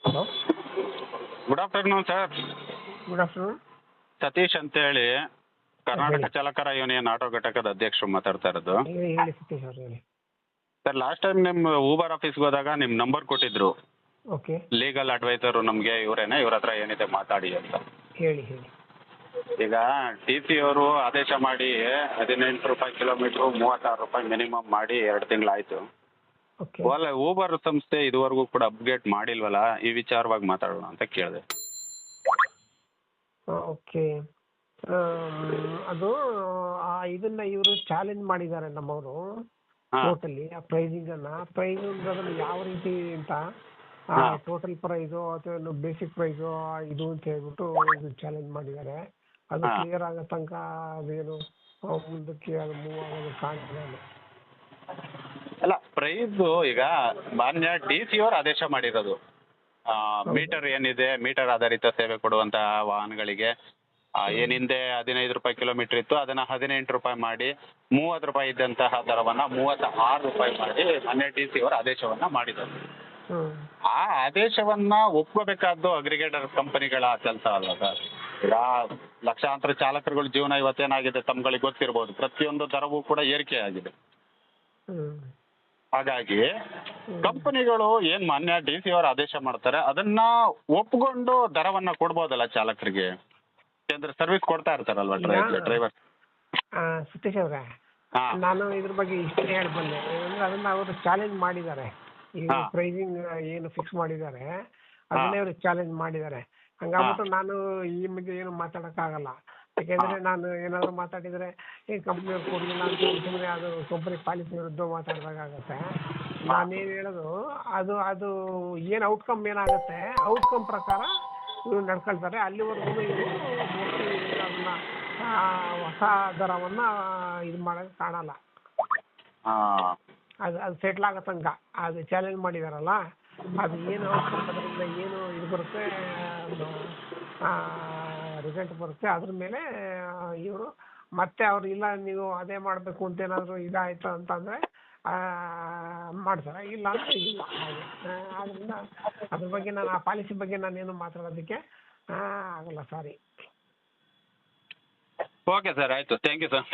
Hello, good afternoon sir. Good afternoon. Satish ಅಂತೇಳಿ ಕರ್ನಾಟಕ ಹೇಳಿ. ಚಾಲಕರ ಯೂನಿಯನ್ ಆಟೋ ಘಟಕದ ಅಧ್ಯಕ್ಷರು ಮಾತಾಡ್ತಾ ಇರೋದು. ಹೇಳಿ ಸತೀಶ್ ಅವ್ರು, ಹೇಳಿ. ಸರ್, ಲಾಸ್ಟ್ ಟೈಮ್ ನಿಮ್ಮ ಊಬರ್ ಆಫೀಸ್ಗೆ ಹೋದಾಗ ನಿಮ್ಮ ನಂಬರ್ ಕೊಟ್ಟಿದ್ರು. ಓಕೆ, ಲೀಗಲ್ ಅಡ್ವೈಸರು ನಮಗೆ ಇವರೇನೆ, ಇವ್ರ ಹತ್ರ ಏನಿದೆ ಮಾತಾಡಿ ಅಂತ. ಹೇಳಿ ಹೇಳಿ. ಈಗ ಟಿ ಸಿ ಅವರು ಆದೇಶ ಮಾಡಿ 18 ರೂಪಾಯಿ ಕಿಲೋಮೀಟ್ರು, 36 ರೂಪಾಯಿ ಮಿನಿಮಮ್ ಮಾಡಿ 2 ತಿಂಗಳಾಯ್ತು. ಓಕೆ, ಊಬರ್ ಸಂಸ್ಥೆ ಇದುವರೆಗೂ ಕೂಡ ಅಪ್ಡೇಟ್ ಮಾಡಿಲ್ವಲ್ಲ, ಈ ವಿಚಾರವಾಗಿ ಮಾತಾಡೋಣ ಅಂತ ಕೇಳಿದೆ. ಓಕೆ. ಅದು ಇದನ್ನ ಇವರು ಚಾಲೆಂಜ್ ಮಾಡಿದ್ದಾರೆ ನಮ್ಮವರು. ಹಾಂ ಟೋಟಲಿ ಆ ಪ್ರೈಸಿಂಗ್ ಅದನ್ನು ಯಾವ ರೀತಿ ಅಂತ, ಹಾ. ಟೋಟಲ್ ಪ್ರೈಸು ಅಥವಾ ಬೇಸಿಕ್ ಪ್ರೈಸು ಇದು ಅಂತ ಹೇಳ್ಬಿಟ್ಟು ಇದು ಚಾಲೆಂಜ್ ಮಾಡಿದ್ದಾರೆ. ಅದು ಹಾ. ಕ್ಲಿಯರ್ ಆಗೋ ತನಕ ಅದೇನು ಮುಂದಕ್ಕೆ ಅದು ಮೂವ್ ಆಗೋದು ಕಾಣ್ತಿದೆ. ಅಲ್ಲ, ಪ್ರೈಸು ಈಗ ಮಾನ್ಯ ಡಿ ಸಿ ಅವರು ಆದೇಶ ಮಾಡಿರೋದು. ಮೀಟರ್ ಏನಿದೆ, ಮೀಟರ್ ಆಧಾರಿತ ಸೇವೆ ಕೊಡುವಂತಹ ವಾಹನಗಳಿಗೆ ಏನು ಹಿಂದೆ 15 ರೂಪಾಯಿ ಕಿಲೋಮೀಟರ್ ಇತ್ತು, ಅದನ್ನು 18 ರೂಪಾಯಿ ಮಾಡಿ 30 ರೂಪಾಯಿ ಇದ್ದಂತಹ ದರವನ್ನು 36 ರೂಪಾಯಿ ಮಾಡಿ ಮಾನ್ಯ ಡಿ ಸಿ ಅವರು ಆದೇಶವನ್ನು ಮಾಡಿದರು. ಆ ಆದೇಶವನ್ನ ಒಪ್ಕೋಬೇಕಾದ್ದು ಅಗ್ರಿಗೇಟರ್ ಕಂಪನಿಗಳ ಕೆಲಸ ಅಲ್ಲ ಸರ್. ಈಗ ಲಕ್ಷಾಂತರ ಚಾಲಕರುಗಳ ಜೀವನ ಇವತ್ತೇನಾಗಿದೆ ತಮ್ಗಳಿಗೆ ಗೊತ್ತಿರ್ಬೋದು. ಪ್ರತಿಯೊಂದು ದರವೂ ಕೂಡ ಏರಿಕೆ ಆಗಿದೆ. ಹಾಗಾಗಿ ಕಂಪನಿಗಳು ಏನ್ ಮಾನ್ಯ ಡಿ ಸಿ ಅವರು ಆದೇಶ ಮಾಡ್ತಾರೆ ಅದನ್ನ ಒಪ್ಕೊಂಡು ದರವನ್ನ ಕೊಡ್ಬೋದಲ್ಲ ಚಾಲಕರಿಗೆ. ಯಾಕಂದ್ರೆ ಸರ್ವಿಸ್ ಕೊಡ್ತಾ ಇರ್ತಾರಲ್ವಾ ಡ್ರೈವರ್. ಸತೀಶ್ ಅವ್ರೆ, ಹಾ. ನಾನು ಇದ್ರ ಬಗ್ಗೆ ಇಷ್ಟೇ ಹೇಳಿ ಬಂದೆ. ಅಂದ್ರೆ ಅದನ್ನ ಅವರು ಚಾಲೆಂಜ್ ಮಾಡಿದ್ದಾರೆ. ಈಗ ಹಾ. ಪ್ರೈಸಿಂಗ್ ಏನು ಫಿಕ್ಸ್ ಮಾಡಿದ್ದಾರೆ ಅದನ್ನೇ ಅವರು ಚಾಲೆಂಜ್ ಮಾಡಿದ್ದಾರೆ. ಹಂಗಾಗ್ಬಿಟ್ಟು ನಾನು ಈ ಬಗ್ಗೆ ಏನು ಮಾತಾಡಕ್ಕಾಗಲ್ಲ. ಯಾಕೆಂದ್ರೆ ನಾನು ಏನಾದ್ರು ಮಾತಾಡಿದ್ರೆ ಈ ಕಂಪ್ನಿಯವ್ರು ಕೊಡಲಿಲ್ಲ ಅಂತ ಸುಮ್ಮನೆ ಅದು ಕಂಪನಿ ಪಾಲಿಸಿ ವಿರುದ್ಧ ಮಾತಾಡಿದಾಗತ್ತೆ. ನಾನೇನು ಹೇಳೋದು ಅದು ಏನು ಔಟ್ಕಮ್ ಏನಾಗುತ್ತೆ, ಔಟ್ಕಮ್ ಪ್ರಕಾರ ಇವ್ರು ನಡ್ಕೊಳ್ತಾರೆ. ಅಲ್ಲಿವರೆಗೂ ಇವರು ಅದನ್ನ ಹೊಸ ದರವನ್ನ ಇದು ಮಾಡೋದು ಕಾಣಲ್ಲ. ಅದು ಸೆಟ್ಲ್ ಆಗೋ ತನಕ ಅದು ಚಾಲೆಂಜ್ ಮಾಡಿದಾರಲ್ಲ, ಅದು ಏನು ಔಟ್ಕಮ್ ಅದರಿಂದ ಏನು ಇದು ಬರುತ್ತೆ, ರಿಸಲ್ಟ್ ಬರುತ್ತೆ, ಅದ್ರ ಮೇಲೆ ಇವರು ಮತ್ತೆ ಅವ್ರು ಇಲ್ಲ ನೀವು ಅದೇ ಮಾಡಬೇಕು ಅಂತ ಏನಾದರೂ ಇದಾಯ್ತು ಅಂತಂದರೆ ಮಾಡ್ತಾರೆ, ಇಲ್ಲ ಅಂದರೆ ಇಲ್ಲ. ಹಾಗೆ ಆದ್ದರಿಂದ ಅದ್ರ ಬಗ್ಗೆ ನಾನು ಆ ಪಾಲಿಸಿ ಬಗ್ಗೆ ನಾನೇನು ಮಾತಾಡೋದಕ್ಕೆ ಆಗಲ್ಲ. ಸಾರಿ. ಓಕೆ ಸರ್, ಆಯಿತು. Thank you sir.